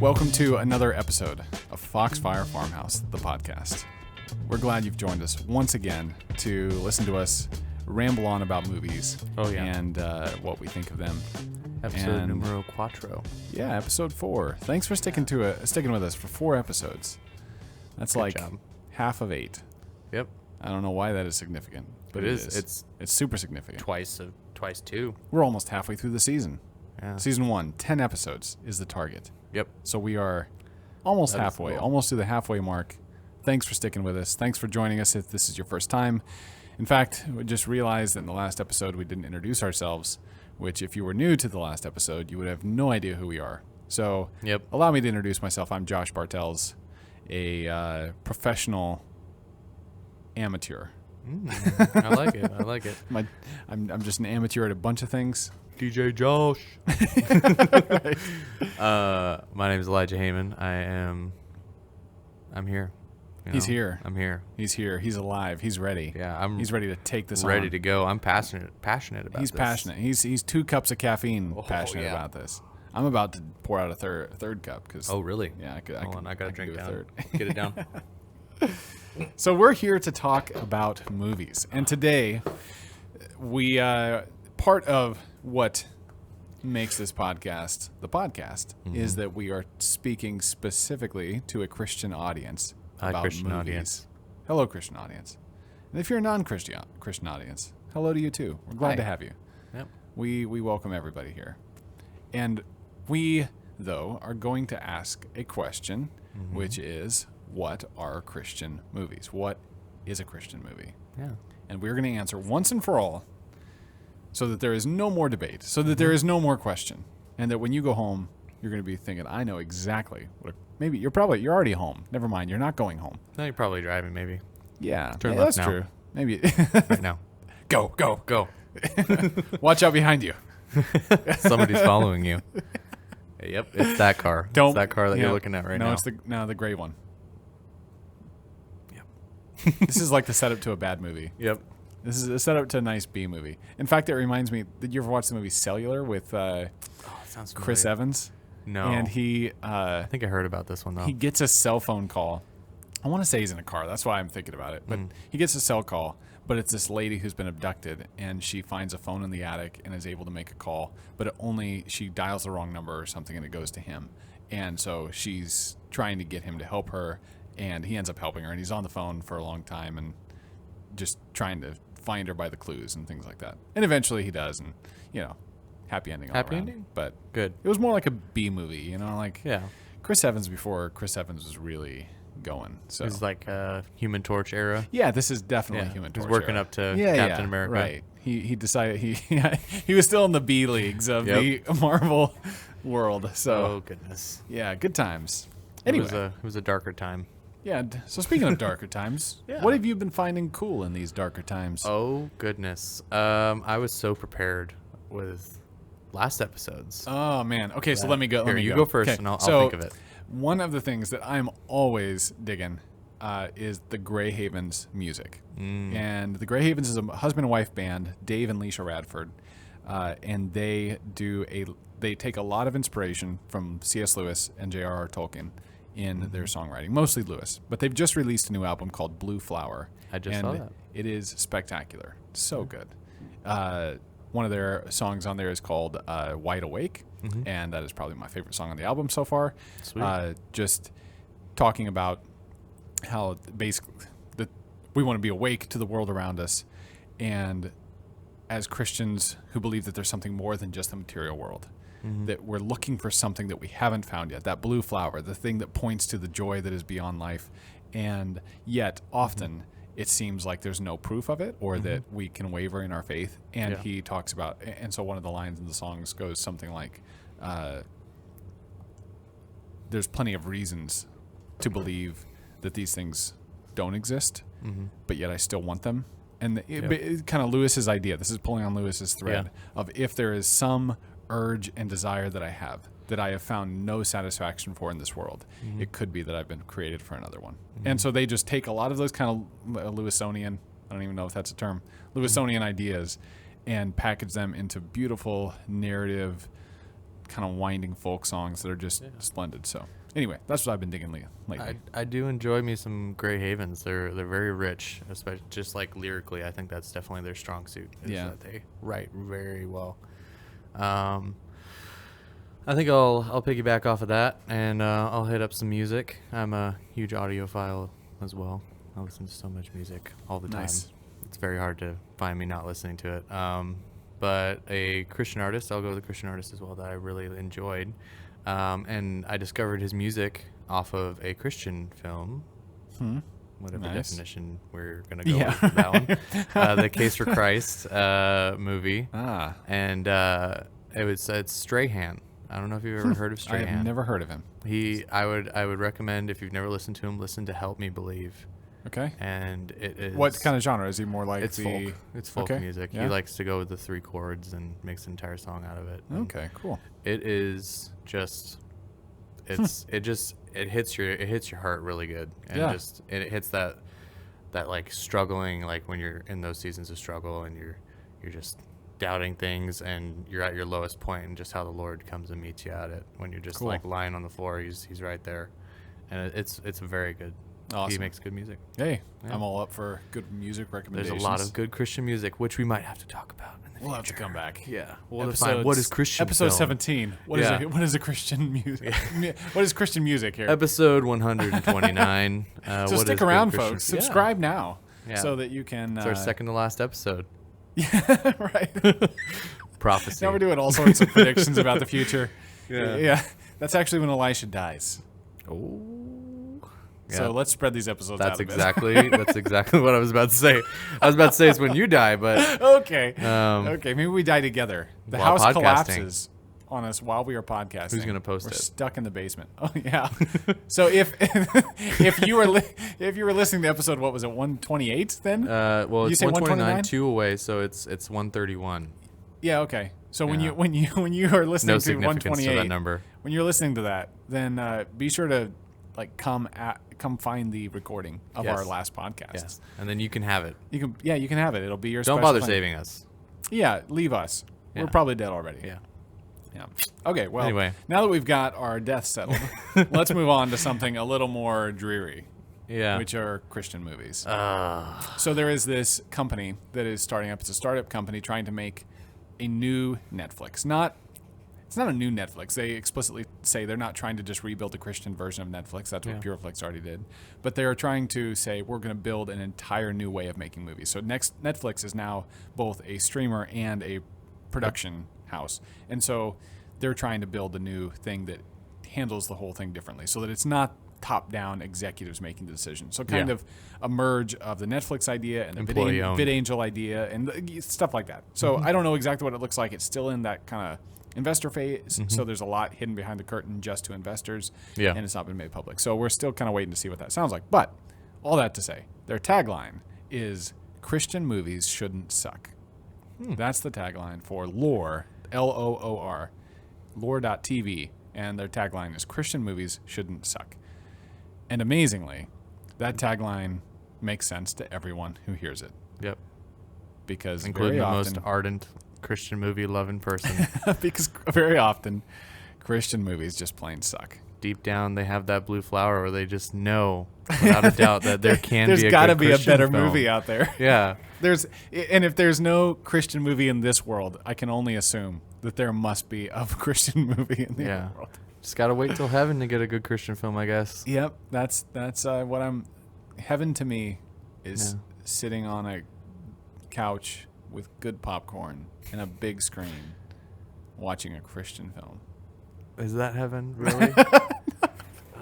Welcome to another episode of Foxfire Farmhouse, the podcast. We're glad you've joined us once again to listen to us ramble on about movies and what we think of them. Episode numero cuatro. Yeah, episode 4. Thanks for sticking with us for 4 episodes. That's Good job. Half of 8. Yep. I don't know why that is significant, but it is. It's super significant. Twice 2. We're almost halfway through the season. Yeah. Season 1, 10 episodes is the target. Yep. So we are almost halfway, almost to the halfway mark. Thanks for sticking with us. Thanks for joining us if this is your first time. In fact, we just realized that in the last episode we didn't introduce ourselves, which if you were new to the last episode, you would have no idea who we are. So allow me to introduce myself. I'm Josh Bartels, a professional amateur. I like it. I'm just an amateur at a bunch of things. DJ Josh. My name is Elijah Heyman. I'm here. He's here. I'm here. He's here. He's alive. He's ready. Yeah, he's ready to take this ready to go. I'm passionate about He's this. Passionate. He's 2 cups of caffeine passionate about this. I'm about to pour out a third cup because. Oh really? Yeah, I gotta drink down. Third. Get it down. So we're here to talk about movies, and today we part of what makes this podcast the podcast is that we are speaking specifically to a Christian audience about Christian movies. Audience. Hello, Christian audience. And if you're a non-Christian audience, hello to you too. We're glad to have you. Yep. We welcome everybody here. And we, though, are going to ask a question, which is, what are Christian movies? What is a Christian movie? Yeah. And we're going to answer once and for all so that there is no more debate, so that there is no more question, and that when you go home, you're going to be thinking, I know exactly what maybe you're already home. Never mind, you're not going home. No, you're probably driving, maybe. Yeah. Turn left that's now. True. Maybe. Right now. Go. Watch out behind you. Somebody's following you. Yep, it's that car. It's that car that you're looking at right now. No, it's the gray one. Yep. This is like the setup to a bad movie. Yep. This is a setup to a nice B movie. In fact, it reminds me, did you ever watch the movie Cellular with Chris Evans? No. And he... I think I heard about this one, though. He gets a cell phone call. I want to say he's in a car. That's why I'm thinking about it. But he gets a cell call, but it's this lady who's been abducted, and she finds a phone in the attic and is able to make a call, but she dials the wrong number or something, and it goes to him. And so she's trying to get him to help her, and he ends up helping her, and he's on the phone for a long time and just trying to find her by the clues and things like that. And eventually he does, and, happy ending all around. Happy ending? But good. It was more like a B movie, Yeah. Chris Evans before Chris Evans was really going. So it was like a Human Torch era. Yeah, this is definitely Human Torch. He's working era. Up to Captain America. Right. He decided he was still in the B leagues of the Marvel world. So oh goodness. Yeah, good times. Anyway, it was a darker time. Yeah. So speaking of darker times, what have you been finding cool in these darker times? Oh goodness. I was so prepared with last episodes. Oh man. Okay, so let me go. You go first, and I'll think of it. One of the things that I'm always digging is the Grey Havens music. And the Grey Havens is a husband and wife band, Dave and Leisha Radford, and they take a lot of inspiration from C.S. Lewis and J.R.R. Tolkien in their songwriting, mostly Lewis. But they've just released a new album called Blue Flower. I just saw that. It is spectacular. So good. One of their songs on there is called Wide Awake, and that is probably my favorite song on the album so far. Sweet. Just talking about how basically we want to be awake to the world around us, and as Christians who believe that there's something more than just the material world, that we're looking for something that we haven't found yet, that blue flower, the thing that points to the joy that is beyond life, and yet often it seems like there's no proof of it, or that we can waver in our faith. And he talks about, and so one of the lines in the songs goes something like, there's plenty of reasons to believe that these things don't exist, but yet I still want them. And it kind of Lewis's idea, this is pulling on Lewis's thread, of if there is some urge and desire that I have found no satisfaction for in this world, it could be that I've been created for another one. And so they just take a lot of those kind of Lewisonian, I don't even know if that's a term, Lewisonian ideas, and package them into beautiful narrative kind of winding folk songs that are just splendid. So anyway, that's what I've been digging lately. I do enjoy me some Grey Havens. They're very rich, especially just like lyrically. I think that's definitely their strong suit. That they write very well. I think I'll piggyback off of that, and I'll hit up some music. I'm a huge audiophile as well. I listen to so much music all the time. It's very hard to find me not listening to it. But a Christian artist, I'll go with a Christian artist as well that I really enjoyed. And I discovered his music off of a Christian film. Whatever definition we're going to go with for that one. The Case for Christ movie. And it's Strahan. I don't know if you've ever heard of Strahan. I've never heard of him. I would recommend, if you've never listened to him, listen to Help Me Believe. Okay. And it is... What kind of genre? Is he more like folk. It's folk music. Yeah. He likes to go with the 3 chords and makes an entire song out of it. Okay, cool. It is just... it hits your heart really good. And it hits that like struggling, like when you're in those seasons of struggle and you're just doubting things and you're at your lowest point, and just how the Lord comes and meets you at it when you're just like lying on the floor. He's right there. And it's very good. Awesome. He makes good music. Hey, I'm all up for good music recommendations. There's a lot of good Christian music, which we might have to talk about in the future. We'll have to come back. Yeah. We'll define what is Christian Episode film. 17. What is a Christian music? What is Christian music here? Episode 129. So stick around, folks. Subscribe now so that you can... It's our second to last episode. Yeah, right. Prophecy. Now we're doing all sorts of predictions about the future. Yeah. That's actually when Elisha dies. Oh. Yeah. So let's spread these episodes out a bit. That's exactly what I was about to say. I was about to say it's when you die, but... Okay. Maybe we die together. The house podcasting collapses on us while we are podcasting. Who's going to post it? We're stuck in the basement. Oh, yeah. So if you were listening to episode, what was it, 128 then? Well, it's 129, 2 away, so it's 131. Yeah, okay. So when you are listening to 128, to that number. When you're listening to that, then be sure to come find the recording of our last podcast. Yes. And then you can have it. You can have it. It'll be your Don't bother saving us. Yeah, leave us. Yeah. We're probably dead already. Yeah. Okay, well, anyway. Now that we've got our death settled, let's move on to something a little more dreary. Yeah. Which are Christian movies. So there is this company that is starting up. It's a startup company trying to make a new Netflix. It's not a new Netflix. They explicitly say they're not trying to just rebuild the Christian version of Netflix. That's what Pureflix already did. But they're trying to say we're going to build an entire new way of making movies. So Netflix is now both a streamer and a production house. And so they're trying to build a new thing that handles the whole thing differently so that it's not top-down executives making the decision. So kind of a merge of the Netflix idea and the VidAngel idea and stuff like that. So I don't know exactly what it looks like. It's still in that kind of investor phase, so there's a lot hidden behind the curtain just to investors, and it's not been made public. So we're still kind of waiting to see what that sounds like. But all that to say, their tagline is Christian movies shouldn't suck. That's the tagline for Lore, L-O-O-R, Lore.tv, and their tagline is Christian movies shouldn't suck. And amazingly, that tagline makes sense to everyone who hears it. Yep. Because including very the often, most ardent Christian movie loving person. Because very often Christian movies just plain suck. Deep down they have that blue flower where they just know without a doubt that there can be a There's got to good be Christian a better film. movie out there. Yeah. And if there's no Christian movie in this world, I can only assume that there must be a Christian movie in the other world. Just got to wait till heaven to get a good Christian film, I guess. Yep. That's what I'm heaven to me is sitting on a couch with good popcorn and a big screen watching a Christian film. Is that heaven, really?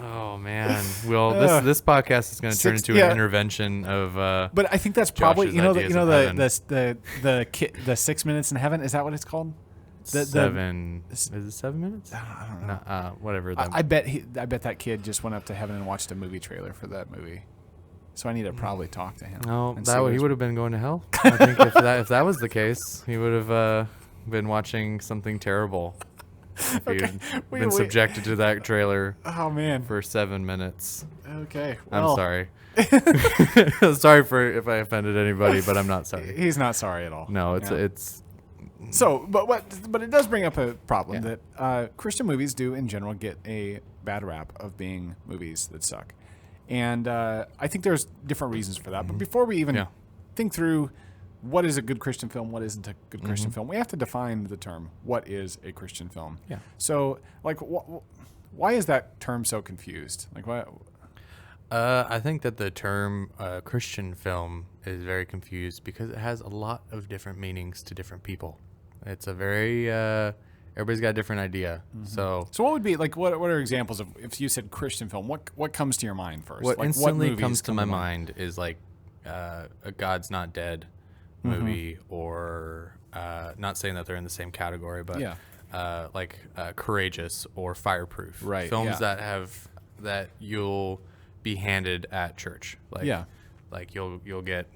Oh man. Well, this podcast is going to turn into an intervention of but I think that's probably the 6 minutes in heaven, is that what it's called? Is it 7 minutes? I don't know. No, whatever. I bet that kid just went up to heaven and watched a movie trailer for that movie. So I need to probably talk to him. No, he would have been going to hell. I think if that was the case, he would have been watching something terrible. If he'd been subjected to that trailer. Oh man, for 7 minutes. Okay, well. I'm sorry. Sorry for if I offended anybody, but I'm not sorry. He's not sorry at all. No, it's But it does bring up a problem Yeah. that Christian movies do in general get a bad rap of being movies that suck. And I think there's different reasons for that. But before we even think through what is a good Christian film, what isn't a good Christian film, we have to define the term, what is a Christian film? Yeah. So, like, why is that term so confused? Like, why? I think that the term Christian film is very confused because it has a lot of different meanings to different people. It's a very everybody's got a different idea. So what would be like? What are examples of if you said Christian film? What comes to your mind first? what Like, instantly movies comes to come my mind is like a God's Not Dead movie, or not saying that they're in the same category, but like Courageous or Fireproof, Right, films that you'll be handed at church. Like you'll get,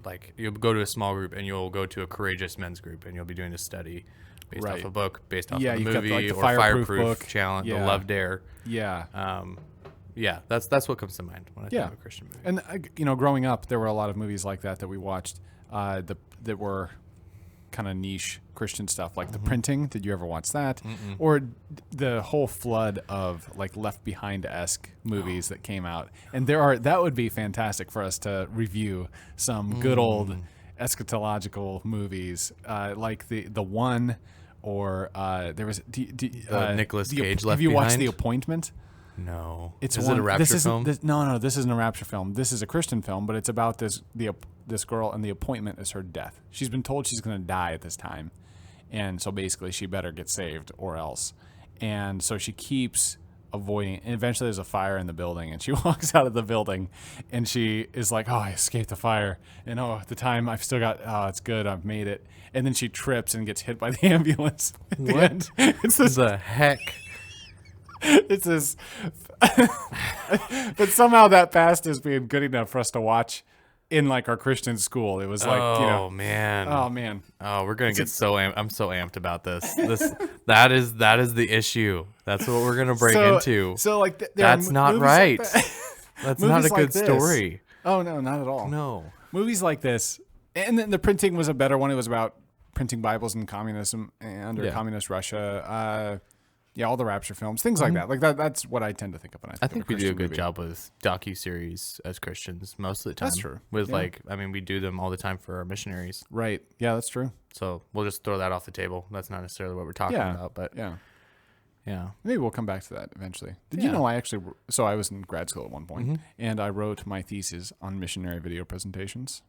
like, you'll go to a small group and you'll go to a Courageous men's group and you'll be doing a study based off a book, based off of a you've got, movie, like, the or Fireproof Fireproof book. challenge, the Love Dare. That's what comes to mind when I think of a Christian movie. And growing up, there were a lot of movies like that we watched that were kind of niche Christian stuff, like The Printing. Did you ever watch that? Or the whole flood of like Left Behind-esque movies that came out? And that would be fantastic for us to review some good old eschatological movies, like the One, or there was Nicolas Cage Left Have you watched Behind? The Appointment? No. Is it a rapture film? No, this isn't a rapture film. This is a Christian film, but it's about this girl, and the appointment is her death. She's been told she's going to die at this time, and so basically she better get saved or else. And so she keeps avoiding, and eventually there's a fire in the building, and she walks out of the building, and she is like, oh, I escaped the fire, and at the time I've still got, it's good, I've made it. And then she trips and gets hit by the ambulance at the end. It's this, the heck? It's this, but somehow that passed as being good enough for us to watch in like our Christian school. It was like, oh man, we're gonna get so amped. I'm so amped about this. That is the issue. That's what we're gonna bring into. So like, that's not right. That's not a good story. Oh no, not at all. No, movies like this, and then The Printing was a better one. It was about printing Bibles in communism under communist Russia. All the rapture films, things like that. Like that's what I tend to think of when I think of we do a good movie. job with docuseries as Christians most of the time. That's true. With we do them all the time for our missionaries. Right. Yeah, that's true. So we'll just throw that off the table. That's not necessarily what we're talking about, but yeah. Maybe we'll come back to that eventually. Did you know I was in grad school at one point, and I wrote my thesis on missionary video presentations.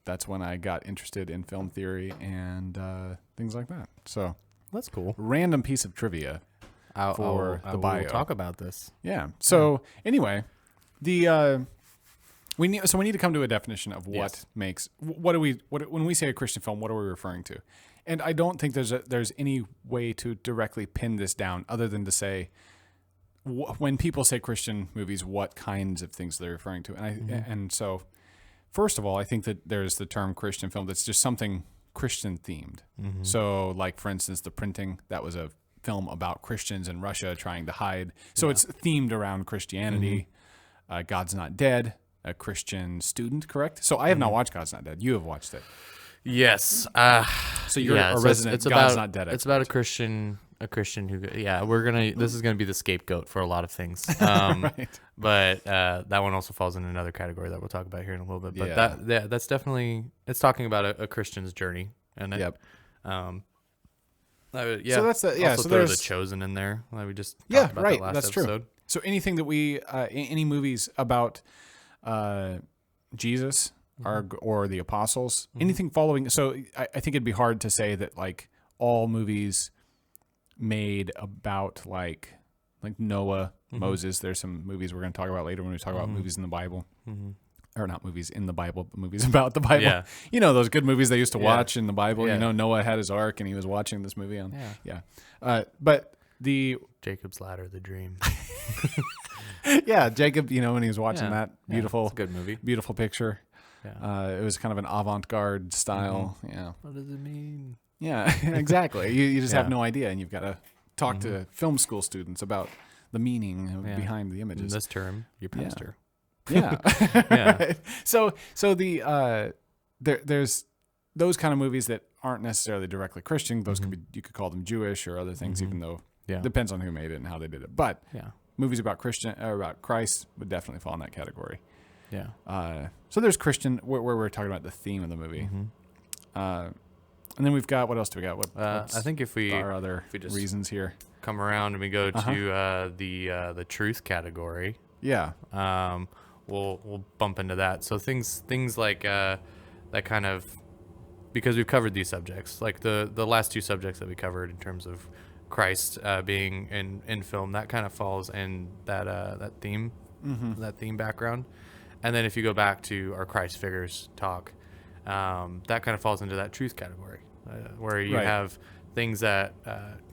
That's when I got interested in film theory and things like that. So that's cool. Random piece of trivia for the bio. We'll talk about this. Yeah. So anyway, we need to come to a definition of what makes when we say a Christian film, what are we referring to? And I don't think there's any way to directly pin this down other than to say when people say Christian movies, what kinds of things they're referring to. And so first of all, I think that there's the term Christian film that's just something Christian themed. So like, for instance, The Printing, that was a film about Christians in Russia trying to hide. So it's themed around Christianity. God's Not Dead, a Christian student, correct? So I have not watched God's Not Dead. You have watched it. Yes. So you're a resident God's Not Dead expert. It's about a Christian who, this is gonna be the scapegoat for a lot of things. Right. But that one also falls in another category that we'll talk about here in a little bit. But that's definitely, it's talking about a Christian's journey. And Yep. So that's also so throw there's The Chosen in there. Like we just talked about that last episode. True. So anything that we any movies about Jesus or the apostles, anything following. So I think it'd be hard to say that like all movies made about like Noah, Moses. There's some movies we're going to talk about later when we talk about movies in the Bible. Or not movies in the Bible, but movies about the Bible. Yeah. You know, those good movies they used to watch in the Bible. Yeah. You know, Noah had his ark and he was watching this movie on. But the Jacob's Ladder, The Dream. Jacob, when he was watching that beautiful, it's a good movie. Beautiful picture. Yeah. It was kind of an avant-garde style. Yeah. What does it mean? Yeah, exactly. You just have no idea, and you've got to talk to film school students about the meaning behind the images. In this term, your pastor. Yeah. Yeah. Right. So the there's those kind of movies that aren't necessarily directly Christian, those could be, you could call them Jewish or other things, even though depends on who made it and how they did it. But movies about about Christ would definitely fall in that category. Yeah. So there's Christian, where we're talking about the theme of the movie. And then we've got, what else do we got? I think if we our other just reasons here come around and we go to the truth category. Yeah. We'll bump into that. So things like that kind of, because we've covered these subjects, like the last two subjects that we covered in terms of Christ being in film, that kind of falls in that theme, that theme background. And then if you go back to our Christ figures talk, that kind of falls into that truth category, where you have things that,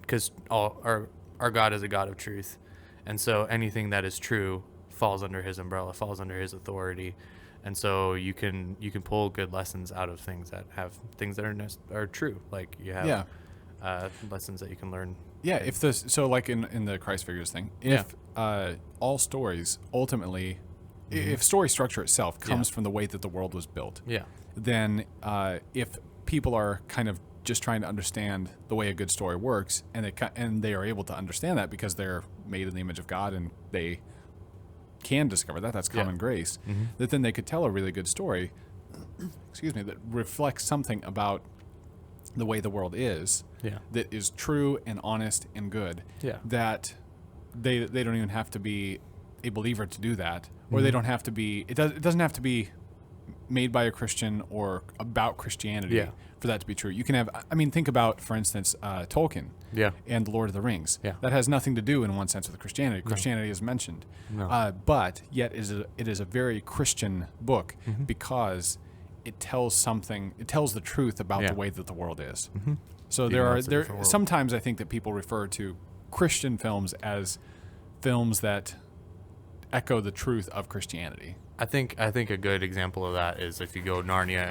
because our God is a God of truth, and so anything that is true falls under His umbrella, falls under His authority, and so you can pull good lessons out of things that have things that are true, like you have lessons that you can learn. Yeah, so like in the Christ figures thing, if all stories ultimately, if story structure itself comes from the way that the world was built, then if people are kind of just trying to understand the way a good story works, and they are able to understand that because they're made in the image of God and they can discover that's common grace, that then they could tell a really good story, that reflects something about the way the world is, that is true and honest and good, that they don't even have to be a believer to do that, or they don't have to be, it doesn't have to be made by a Christian or about Christianity for that to be true. You can have, think about, for instance, Tolkien and The Lord of the Rings. That has nothing to do in one sense with Christianity. Christianity is mentioned. But yet it is a very Christian book because it tells the truth about the way that the world is. So there sometimes I think that people refer to Christian films as films that echo the truth of Christianity. I think a good example of that is if you go Narnia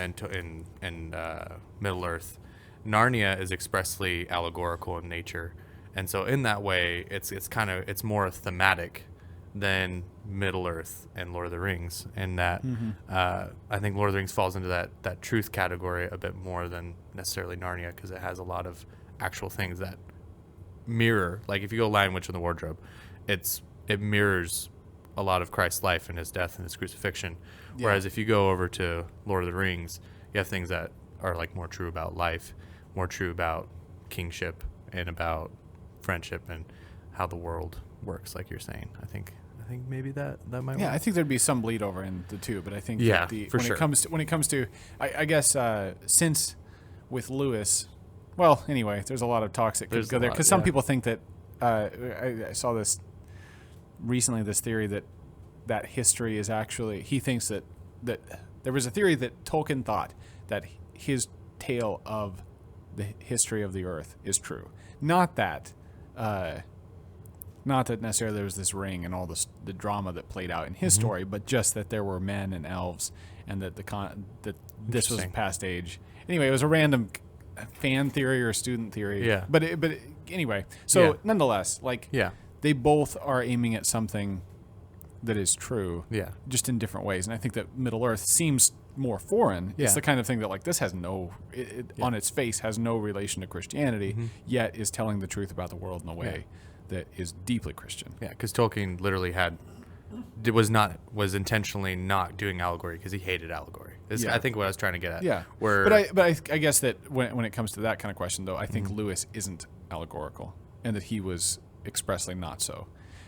and Middle Earth. Narnia is expressly allegorical in nature, and so in that way, it's more thematic than Middle Earth and Lord of the Rings. And that I think Lord of the Rings falls into that truth category a bit more than necessarily Narnia, because it has a lot of actual things that mirror. Like if you go Lion, Witch, and the Wardrobe, it mirrors a lot of Christ's life and His death and His crucifixion. Whereas if you go over to Lord of the Rings, you have things that are like more true about life, more true about kingship and about friendship and how the world works, like you're saying. I think maybe that might work. I think there'd be some bleed over in the two, but I think when it comes to I guess since with Lewis, well, anyway, there's a lot of talks that could go there, because some people think that I saw this recently, this theory that history is actually, he thinks that there was a theory that Tolkien thought that his tale of the history of the earth is true. Not that necessarily there was this ring and all the drama that played out in his story, but just that there were men and elves, and that that this was a past age. Anyway, it was a random fan theory or student theory. Yeah. But anyway, so nonetheless, they both are aiming at something that is true, just in different ways. And I think that Middle Earth seems more foreign. It's the kind of thing that this has on its face has no relation to Christianity, yet is telling the truth about the world in a way that is deeply Christian. Yeah, because Tolkien literally was intentionally not doing allegory because he hated allegory. I think what I was trying to get at. Yeah. But I guess that when it comes to that kind of question, though, I think Lewis isn't allegorical, and that he was expressly not so.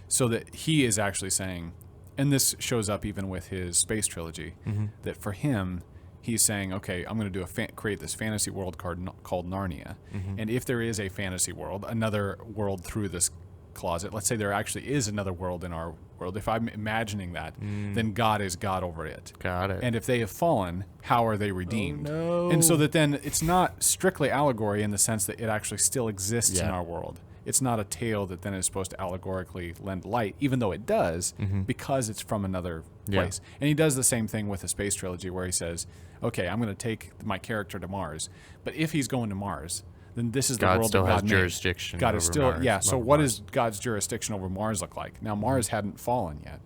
So that he is actually saying, and this shows up even with his space trilogy, that for him, he's saying, okay, I'm going to create this fantasy world called Narnia. And if there is a fantasy world, another world through this closet, let's say there actually is another world in our world, if I'm imagining that, then God is God over it. Got it. And if they have fallen, how are they redeemed? Oh, no. And so that then it's not strictly allegory in the sense that it actually still exists in our world. It's not a tale that then is supposed to allegorically lend light, even though it does, because it's from another place. And he does the same thing with the space trilogy, where he says, okay, I'm going to take my character to Mars, but if he's going to Mars, then this is the world that God has made. jurisdiction. God is still, Mars, so what does God's jurisdiction over Mars look like? Now, Mars hadn't fallen yet,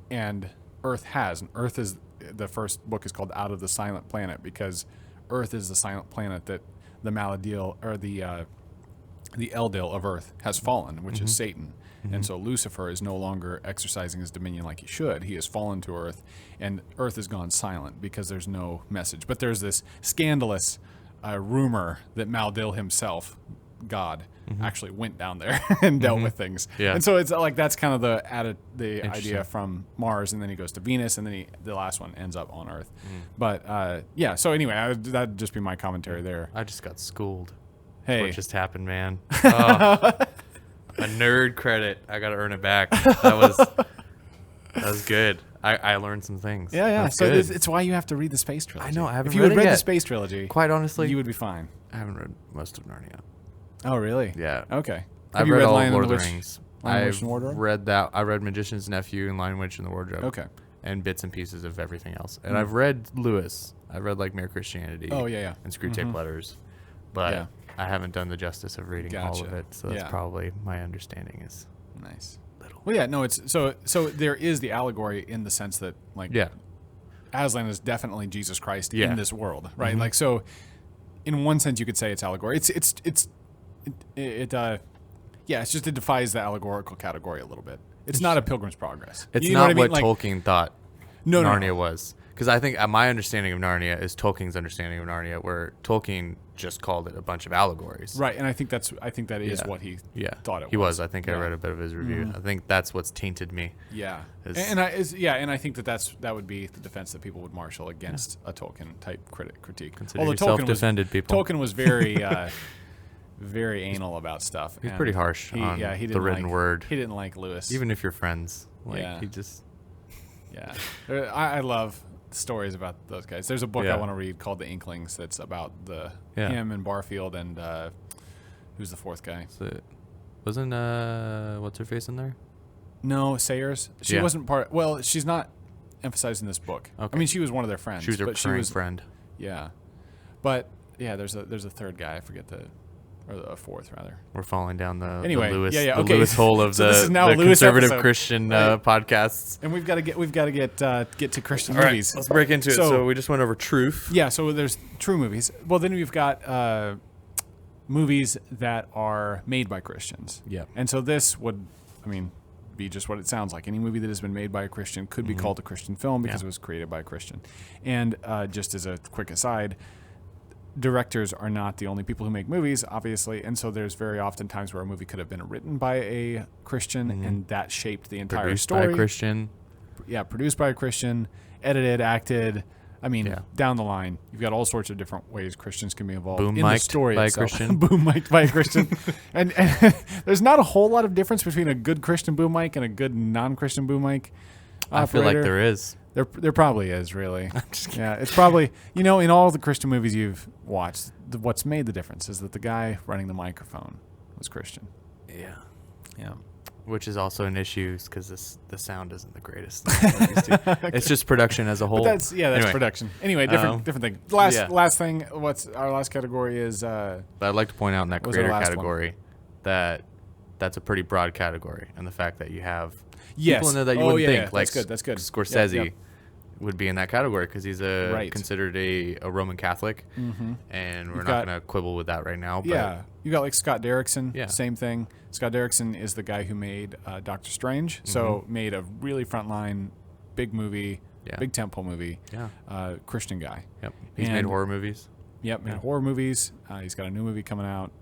and Earth has, and Earth is the first book is called Out of the Silent Planet, because Earth is the silent planet that the Maladil, or the Eldil of Earth, has fallen, which is Satan. And so Lucifer is no longer exercising his dominion like he should. He has fallen to Earth, and Earth has gone silent because there's no message. But there's this scandalous rumor that Maldil himself, God, actually went down there and dealt with things. Yeah. And so it's like that's kind of the idea from Mars, and then he goes to Venus, and then the last one ends up on Earth. But yeah, so anyway, that'd just be my commentary there. I just got schooled. Hey. What just happened, man? Oh, a nerd credit. I got to earn it back. That was good. I learned some things. Yeah. That's So good. it's why you have to read the Space Trilogy. I know. I haven't if you read had it read yet. the Space Trilogy, Quite honestly, you would be fine. I haven't read most of Narnia. Oh, really? Yeah. Okay. I've you read all Lion Lord and of the Witch- Rings. Lion, I've Witch, and Wardrobe? read that. I read Magician's Nephew and Lion, Witch, and the Wardrobe. Okay. And bits and pieces of everything else. And I've read Lewis. I've read like Mere Christianity. Oh, yeah. And Screwtape Letters. But Yeah. I haven't done the justice of reading all of Gotcha. it. So that's Yeah. probably my understanding is Nice. little. Well, yeah, no, it's so there is the allegory in the sense that like Yeah. Aslan is definitely Jesus Christ Yeah. in this world, right? Like so, in one sense, you could say it's allegory. It's just it defies the allegorical category a little bit. It's not a Pilgrim's Progress. It's You know not what I mean? what Like, Tolkien thought No, Narnia was. Because I think my understanding of Narnia is Tolkien's understanding of Narnia, where Tolkien just called it a bunch of allegories. right, and I think that is Yeah. what he Yeah. thought it He was. was. I think I Yeah. read a bit of his review. I think that's what's tainted me. Yeah, Is- and I think that would be the defense that people would marshal against a Tolkien type critique. Consider Although yourself Tolkien was defended, people. Tolkien was very very anal about stuff. He's and pretty harsh on he the didn't written like, word. He didn't like Lewis. Even if you're friends. Like, Yeah. he just... Yeah, I love stories about those guys. There's a book I Yeah. want to read called The Inklings that's about Yeah. him and Barfield and who's the fourth guy? Wasn't what's her face in there? No, Sayers. She Yeah. wasn't part. Well, she's not emphasized in this book. Okay. I mean, she was one of their friends. She was her but recurring friend. Yeah, but yeah, there's a third guy. I forget or a fourth rather. We're falling down the Anyway, Lewis, yeah, the okay. Lewis hole of So this is now the a Lewis conservative episode. Christian Right. podcasts. And we've got to get to Christian All right, movies. let's break into it. So- So we just went over truth. Yeah, so there's true movies. Well, then we've got movies that are made by Christians. Yeah. And so this would, be just what it sounds like. Any movie that has been made by a Christian could be called a Christian film because it was created by a Christian. And just as a quick aside, directors are not the only people who make movies, obviously. And so there's very often times where a movie could have been written by a Christian and that shaped the entire Produced story. by a Christian. Yeah, produced by a Christian, edited, acted. Down the line, you've got all sorts of different ways Christians can be involved Boom in the mic'd story by a itself. Christian. Boom mic'd by a Christian. and there's not a whole lot of difference between a good Christian boom mic and a good non-Christian boom mic I feel like operator. there is. There probably is, really. Yeah, it's probably, in all the Christian movies you've watched, what's made the difference is that the guy running the microphone was Christian. Yeah. Yeah. Which is also an issue because the sound isn't the greatest. It's just production as a whole. But that's Anyway, production. Anyway, different thing. Last thing. What's our last category is? But I'd like to point out in that What was our creator last category that's a pretty broad category, and the fact that you have Yes. people in there that you Oh, wouldn't yeah, think, yeah. like That's good. Scorsese Yep. would be in that category because he's Right. considered a Roman Catholic, and we're You've not got- going to quibble with that right now. But Yeah, you got like Scott Derrickson. Yeah. Same thing. Scott Derrickson is the guy who made Doctor Strange. So made a really frontline, big movie, Yeah. big temple movie. Yeah. Christian guy. Yep. He's made And- horror movies. Yep, made horror movies. He's got a new movie coming out.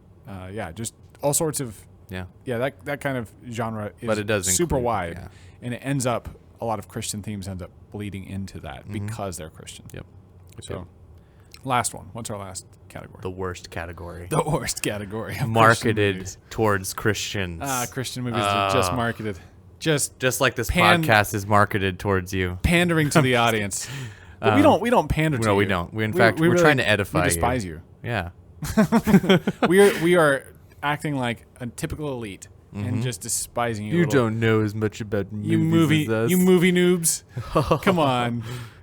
Just all sorts of. Yeah. Yeah, that kind of genre is But it does super include- wide, yeah. and it ends up a lot of Christian themes end up bleeding into that because they're Christian. Yep. So, last one. What's our last category? The worst category. The worst category. Of Christian Marketed movies. towards Christians. Christian movies are just marketed, just like this pan- podcast is marketed towards you. pandering to the audience. But we don't pander to you. No, we don't. In fact, we're really- trying to edify we you. despise you. Yeah. We are acting like a typical elite and just despising you. You little- don't know as much about You movies as us. you movie noobs. Come on.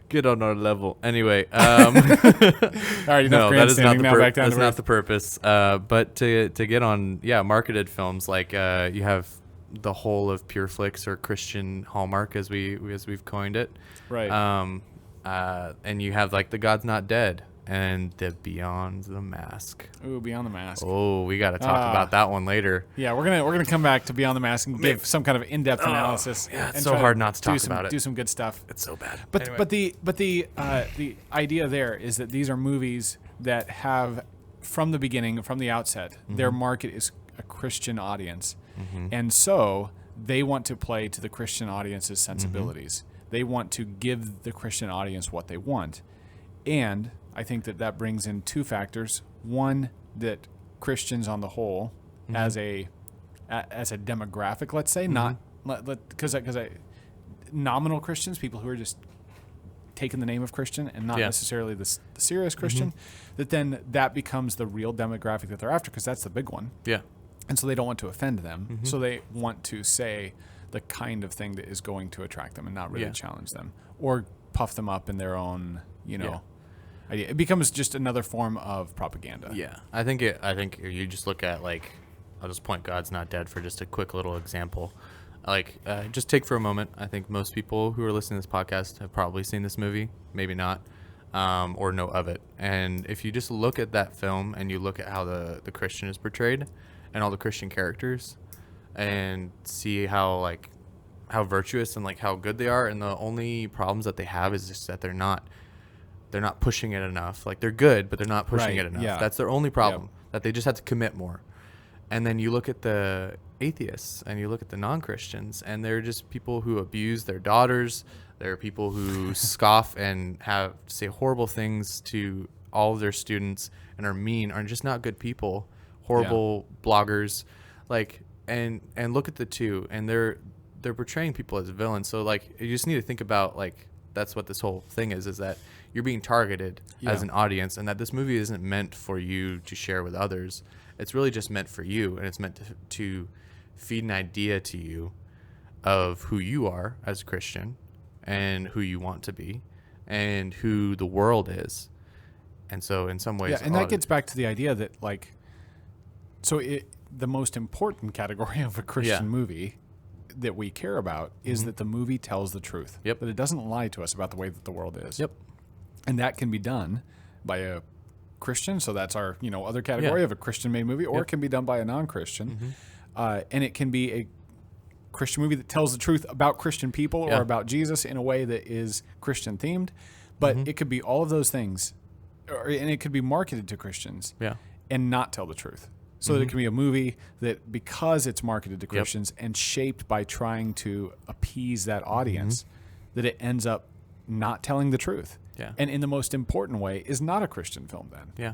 Get on our level. Anyway, All right, enough no, that is not grandstanding. the Now back down that's to not earth. the purpose. But to get on, marketed films like you have the whole of Pure Flix or Christian Hallmark as we've coined it. Right. And you have like the God's Not Dead and the Beyond the Mask. Ooh, Beyond the Mask. Oh, we got to talk about that one later. Yeah, we're gonna come back to Beyond the Mask and give some kind of in-depth analysis. Yeah, it's and so try hard not to talk about it. Do some good stuff. It's so bad. But Anyway. the idea there is that these are movies that have, from the beginning, from the outset, their market is a Christian audience, and so they want to play to the Christian audience's sensibilities. They want to give the Christian audience what they want, and I think that brings in two factors. One, that Christians on the whole, as a demographic, let's say, not because nominal Christians, people who are just taking the name of Christian and not necessarily the serious Christian, that becomes the real demographic that they're after, because that's the big one. Yeah. And so they don't want to offend them. So they want to say the kind of thing that is going to attract them and not really challenge them or puff them up in their own, idea. It becomes just another form of propaganda. Yeah. I think you just look at, like, I'll just point God's Not Dead for just a quick little example. Like, just take for a moment. I think most people who are listening to this podcast have probably seen this movie, maybe not, or know of it. And if you just look at that film and you look at how the Christian is portrayed and all the Christian characters and see how virtuous and like how good they are, and the only problems that they have is just that they're not pushing it enough. Like, they're good, but they're not pushing it enough. Yeah. That's their only problem, that they just have to commit more. And then you look at the atheists and you look at the non-Christians, and they're just people who abuse their daughters. They're people who scoff and say horrible things to all of their students and are mean, are just not good people, horrible bloggers. Like, and look at the two, and they're portraying people as villains. So, like, you just need to think about, like, that's what this whole thing is that you're being targeted as an audience, and that this movie isn't meant for you to share with others. It's really just meant for you, and it's meant to feed an idea to you of who you are as a Christian and who you want to be and who the world is. And so in some ways... Yeah, and that gets back to the idea that, like, the most important category of a Christian movie that we care about is that the movie tells the truth. Yep. That it doesn't lie to us about the way that the world is. Yep. And that can be done by a Christian, so that's our other category of a Christian-made movie, or it can be done by a non-Christian. And it can be a Christian movie that tells the truth about Christian people or about Jesus in a way that is Christian-themed. But it could be all of those things, and it could be marketed to Christians and not tell the truth. So that it can be a movie that, because it's marketed to Christians and shaped by trying to appease that audience, that it ends up not telling the truth. Yeah. And in the most important way is not a Christian film then. Yeah.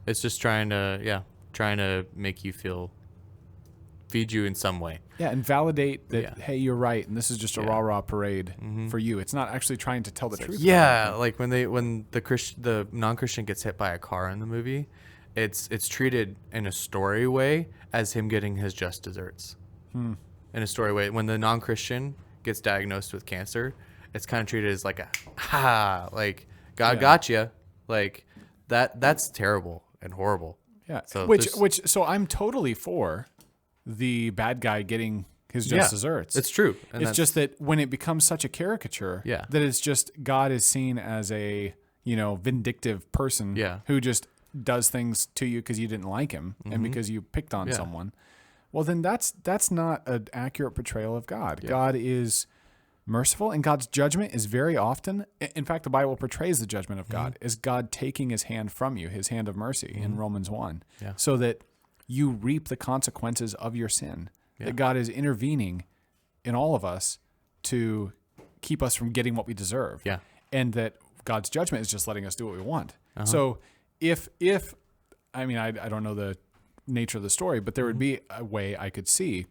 It's just trying to make you feed you in some way. Yeah, and validate that, hey, you're right, and this is just a rah-rah parade for you. It's not actually trying to tell the truth. Yeah, like when the non-Christian gets hit by a car in the movie, it's treated in a story way as him getting his just desserts. In a story way. When the non-Christian gets diagnosed with cancer, it's kind of treated as like like God got you, like that's terrible and horrible. Yeah. So so I'm totally for the bad guy getting his just desserts. It's true. And it's just that when it becomes such a caricature, that it's just God is seen as a vindictive person who just does things to you because you didn't like him and because you picked on someone. Well, then that's not an accurate portrayal of God. God is merciful, and God's judgment is very often, in fact, the Bible portrays the judgment of God as God taking his hand from you, his hand of mercy in Romans 1, so that you reap the consequences of your sin, that God is intervening in all of us to keep us from getting what we deserve, and that God's judgment is just letting us do what we want. So if I mean, I don't know the nature of the story, but there would be a way I could see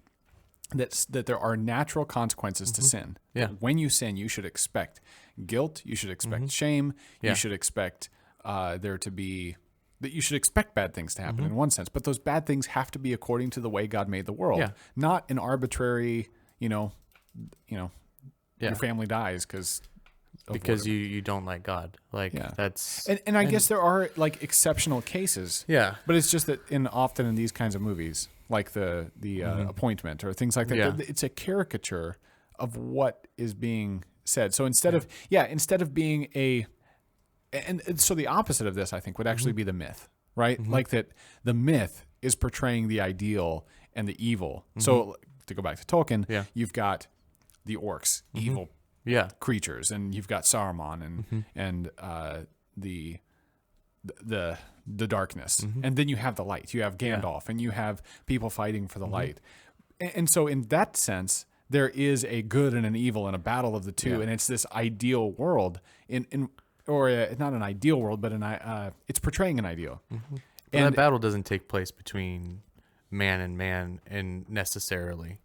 that there are natural consequences to sin. When you sin, you should expect guilt. You should expect shame. You should expect you should expect bad things to happen in one sense. But those bad things have to be according to the way God made the world, not an arbitrary, your family dies because you don't like God. Like that's and I guess there are like exceptional cases. But it's just that often in these kinds of movies, like the Appointment or things like that, it's a caricature of what is being said. So instead of being and so the opposite of this, I think, would actually be the myth, right? Like that the myth is portraying the ideal and the evil. So to go back to Tolkien, you've got the orcs, evil creatures, and you've got Saruman and the darkness, and then you have the light. You have Gandalf, and you have people fighting for the light. And so in that sense, there is a good and an evil and a battle of the two, and it's this ideal world or not an ideal world, but it's portraying an ideal. And that battle doesn't take place between man and necessarily.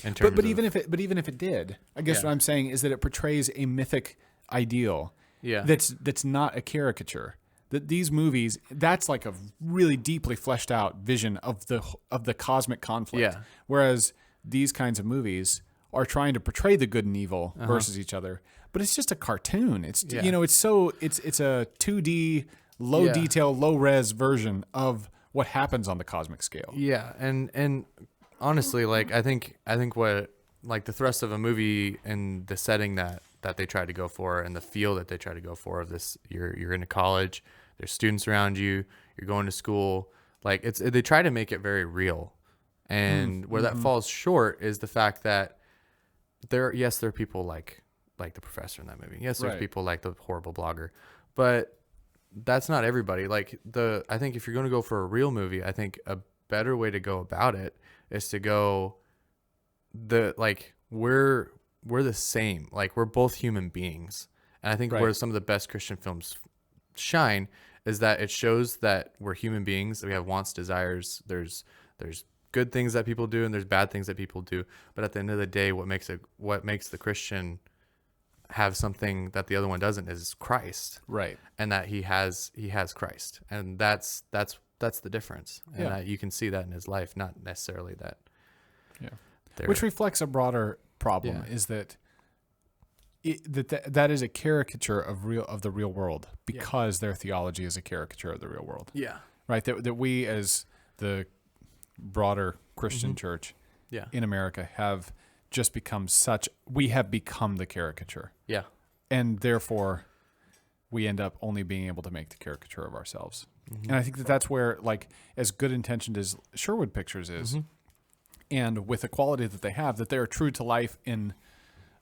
But even if it did, I guess what I'm saying is that it portrays a mythic ideal. That's not a caricature. That these movies, that's like a really deeply fleshed out vision of the cosmic conflict. Whereas these kinds of movies are trying to portray the good and evil versus each other, but it's just a cartoon. It's it's a 2D low detail, low res version of what happens on the cosmic scale. Yeah, and honestly, like I think what like the thrust of a movie and the setting that they try to go for and the feel that they try to go for of this, you're in a college, there's students around you, you're going to school, like they try to make it very real. And where that falls short is the fact that there are people like the professor in that movie. Yes, there's people like the horrible blogger, but that's not everybody. Like I think if you're going to go for a real movie, I think a better way to go about it is to go we're the same. Like we're both human beings. And I think where some of the best Christian films shine is that it shows that we're human beings, that we have wants, desires. There's good things that people do and there's bad things that people do. But at the end of the day, what makes the Christian have something that the other one doesn't is Christ. Right. And that he has Christ. And that's the difference. And that you can see that in his life, not necessarily that. Yeah. Which reflects a broader problem is that that is a caricature of the real world because their theology is a caricature of the real world. Yeah. Right. That we as the broader Christian church in America have just become we have become the caricature. Yeah. And therefore we end up only being able to make the caricature of ourselves. And I think that's where, like, as good intentioned as Sherwood Pictures is, and with the quality that they have, that they're true to life in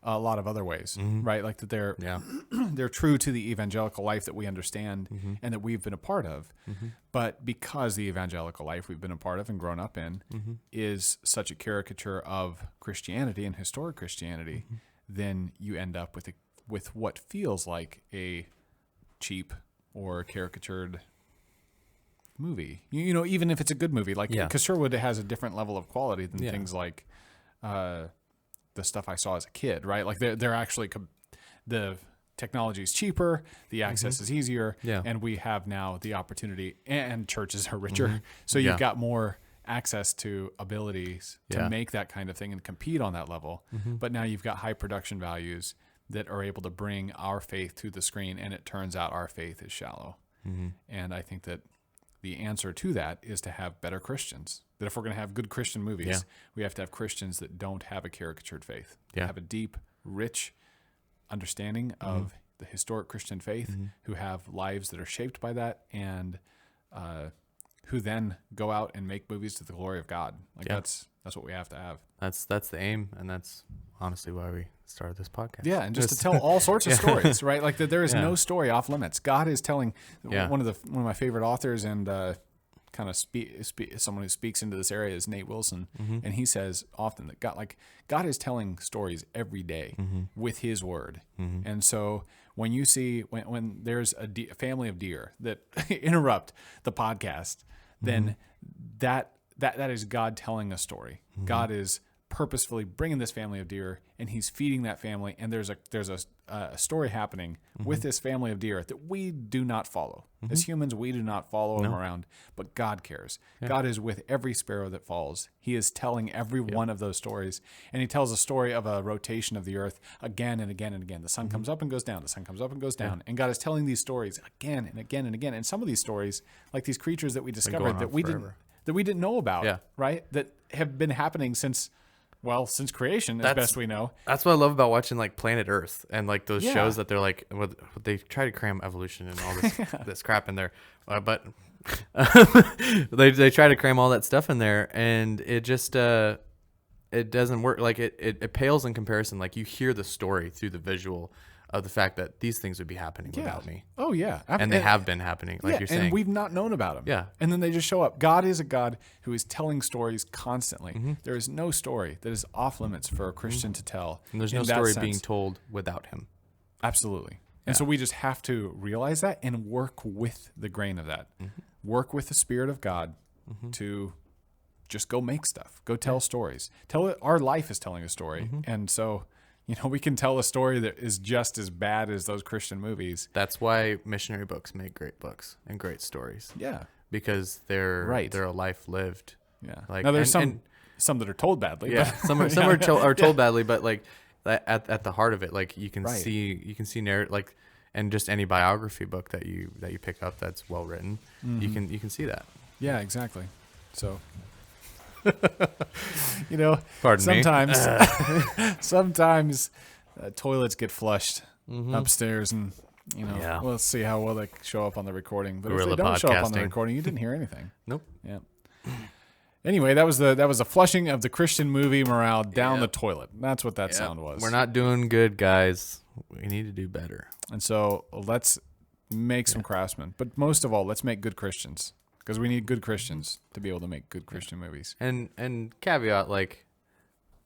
a lot of other ways, right? Like that they're true to the evangelical life that we understand and that we've been a part of. But because the evangelical life we've been a part of and grown up in is such a caricature of Christianity and historic Christianity, then you end up with what feels like a cheap or caricatured movie. You know, even if it's a good movie, like because Sherwood has a different level of quality than things like the stuff I saw as a kid, right? Like they're actually the technology is cheaper, the access is easier, and we have now the opportunity, and churches are richer, so you've got more access to abilities to make that kind of thing and compete on that level. But now you've got high production values that are able to bring our faith to the screen, and it turns out our faith is shallow. And I think that the answer to that is to have better Christians. That if we're going to have good Christian movies, we have to have Christians that don't have a caricatured faith. Have a deep, rich understanding of the historic Christian faith, who have lives that are shaped by that, and who then go out and make movies to the glory of God. Like that's what we have to have. That's the aim, and that's honestly why we started this podcast. Yeah, and just to tell all sorts of stories, right? Like that there is no story off limits. God is telling one of my favorite authors and kind of someone who speaks into this area is Nate Wilson, and he says often that God is telling stories every day with His Word, and so when you see when there's a family of deer that interrupt the podcast, then that is God telling a story. God is purposefully bringing this family of deer, and He's feeding that family, and there's a story happening with this family of deer that we do not follow. As humans, we do not follow them around, but God cares. God is with every sparrow that falls. He is telling every one of those stories, and He tells a story of a rotation of the earth again and again and again. The sun comes up and goes down. The sun comes up and goes down, and God is telling these stories again and again and again. And some of these stories, like these creatures that we discovered that we didn't know about, right? That have been happening since well, since creation, as best we know. That's what I love about watching like Planet Earth and like those Yeah. shows that they're like, they try to cram evolution and all this this crap in there, but they try to cram all that stuff in there, and it just it doesn't work. Like it pales in comparison. Like you hear the story through the visual of the fact that these things would be happening without me. Oh, yeah. And they have been happening, like you're saying. And we've not known about them. Yeah. And then they just show up. God is a God who is telling stories constantly. There is no story that is off limits for a Christian to tell. And there's no story being told without him. Absolutely. And so we just have to realize that and work with the grain of that. Work with the Spirit of God to just go make stuff. Go tell stories. Our life is telling a story. And so... we can tell a story that is just as bad as those Christian movies. That's why missionary books make great books and great stories. Yeah. Because they're a life lived. Yeah. Like, now, there's some that are told badly. Yeah. But, some are told badly, but like at the heart of it, like you can see narrative, like, and just any biography book that you pick up that's well written, you can see that. Yeah, exactly. So... Pardon sometimes, me. sometimes toilets get flushed upstairs, and we'll see how well they show up on the recording. But Guerrilla if they don't show up on the podcasting. recording, you didn't hear anything. Nope. Yeah. Anyway, that was the flushing of the Christian movie morale down the toilet. That's what that sound was. We're not doing good, guys. We need to do better. And so let's make some craftsmen, but most of all, let's make good Christians. Because we need good Christians to be able to make good Christian movies. And caveat, like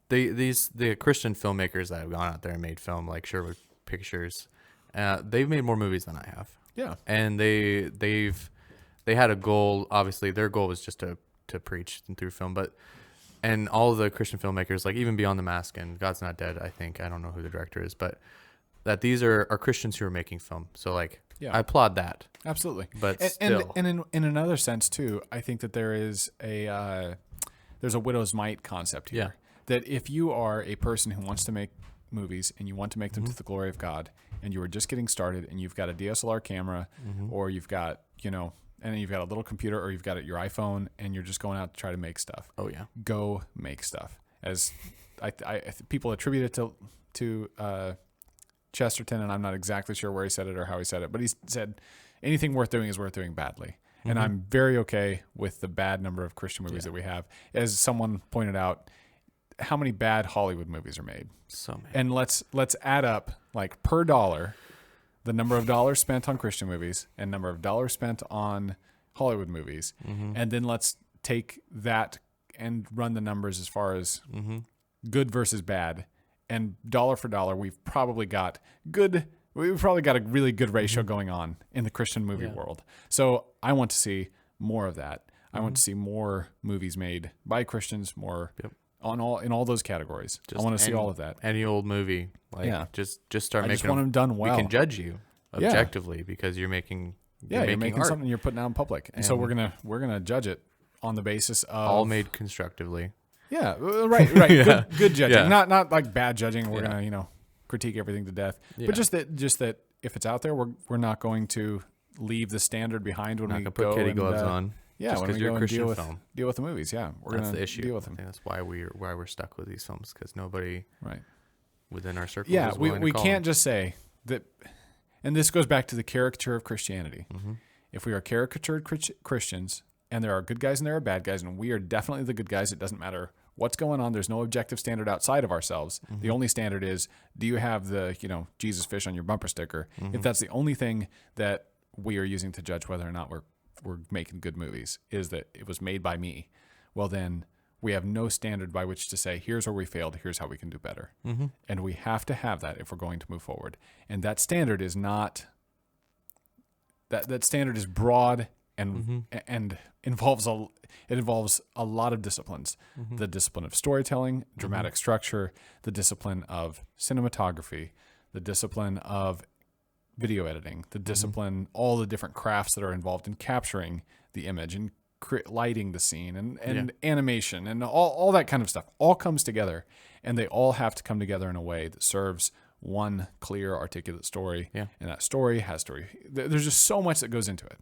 the Christian filmmakers that have gone out there and made film, like Sherwood Pictures, they've made more movies than I have. Yeah. And they had a goal. Obviously, their goal was just to preach through film, and all of the Christian filmmakers, like even Beyond the Mask and God's Not Dead, I don't know who the director is, but that these are Christians who are making film. So like, I applaud that. Absolutely. But still. And in another sense too, I think that there's a widow's mite concept here. Yeah. That if you are a person who wants to make movies and you want to make them to the glory of God, and you are just getting started and you've got a DSLR camera or you've got, and then you've got a little computer or you've got your iPhone and you're just going out to try to make stuff. Oh yeah. Go make stuff. As people attribute it to Chesterton, and I'm not exactly sure where he said it or how he said it, but he said anything worth doing is worth doing badly. And I'm very okay with the bad number of Christian movies that we have. As someone pointed out, how many bad Hollywood movies are made? So many. And let's add up, like, per dollar, the number of dollars spent on Christian movies and number of dollars spent on Hollywood movies. And then let's take that and run the numbers as far as good versus bad. And dollar for dollar, we've probably got a really good ratio going on in the Christian movie world. So I want to see more of that. I want to see more movies made by Christians, more in all those categories. I want to see all of that. Any old movie, like just start I making just want them done well. We can judge you objectively because you're making you're making art. something you're putting out in public, and so we're gonna judge it on the basis of all made constructively. Yeah, right. Good judging, Yeah. not like bad judging. We're gonna critique everything to death, but just that if it's out there, we're not going to leave the standard behind when we go put kitty gloves on. Yeah, just when we you're go a and Christian deal with the movies. Yeah, that's the issue. Deal with them. I think that's why we're stuck with these films because nobody within our circle. Yeah, is willing we to call can't them. just say that. And this goes back to the caricature of Christianity. If we are caricatured Christians, and there are good guys and there are bad guys, and we are definitely the good guys, it doesn't matter what's going on. There's no objective standard outside of ourselves. The only standard is, do you have the Jesus fish on your bumper sticker? If that's the only thing that we are using to judge whether or not we're making good movies, is that it was made by me, well then we have no standard by which to say, here's where we failed, here's how we can do better. And we have to have that if we're going to move forward. And that standard is not that standard is broad and involves a lot of disciplines. The discipline of storytelling, dramatic structure, the discipline of cinematography, the discipline of video editing, the discipline, all the different crafts that are involved in capturing the image and lighting the scene and animation and all that kind of stuff all comes together, and they all have to come together in a way that serves one clear, articulate story. And that story has story. There's just so much that goes into it.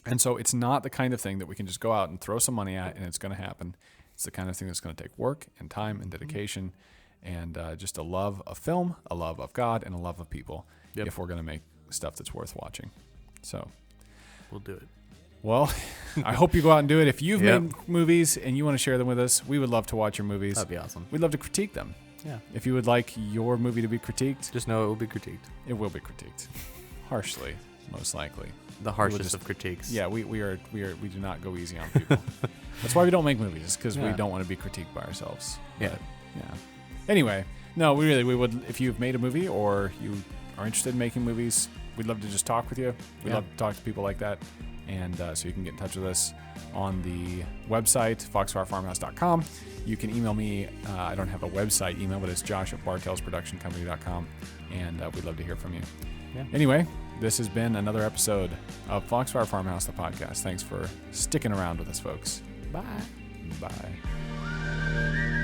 And so it's not the kind of thing that we can just go out and throw some money at and it's going to happen. It's the kind of thing that's going to take work and time and dedication and just a love of film, a love of God, and a love of people if we're going to make stuff that's worth watching. So we'll do it. Well, I hope you go out and do it. If you've made movies and you want to share them with us, we would love to watch your movies. That'd be awesome. We'd love to critique them. Yeah. If you would like your movie to be critiqued, just know it will be critiqued. It will be critiqued. Harshly, most likely. The harshest of critiques. Yeah, we do not go easy on people. That's why we don't make movies, because we don't want to be critiqued by ourselves. Yeah. But, yeah. Anyway, no, we would, if you've made a movie or you are interested in making movies, we'd love to just talk with you. We'd love to talk to people like that. And so you can get in touch with us on the website, foxfirefarmhouse.com. You can email me. I don't have a website email, but it's josh@bartelsproductioncompany.com. And we'd love to hear from you. Yeah. Anyway, this has been another episode of Foxfire Farmhouse, the podcast. Thanks for sticking around with us, folks. Bye. Bye.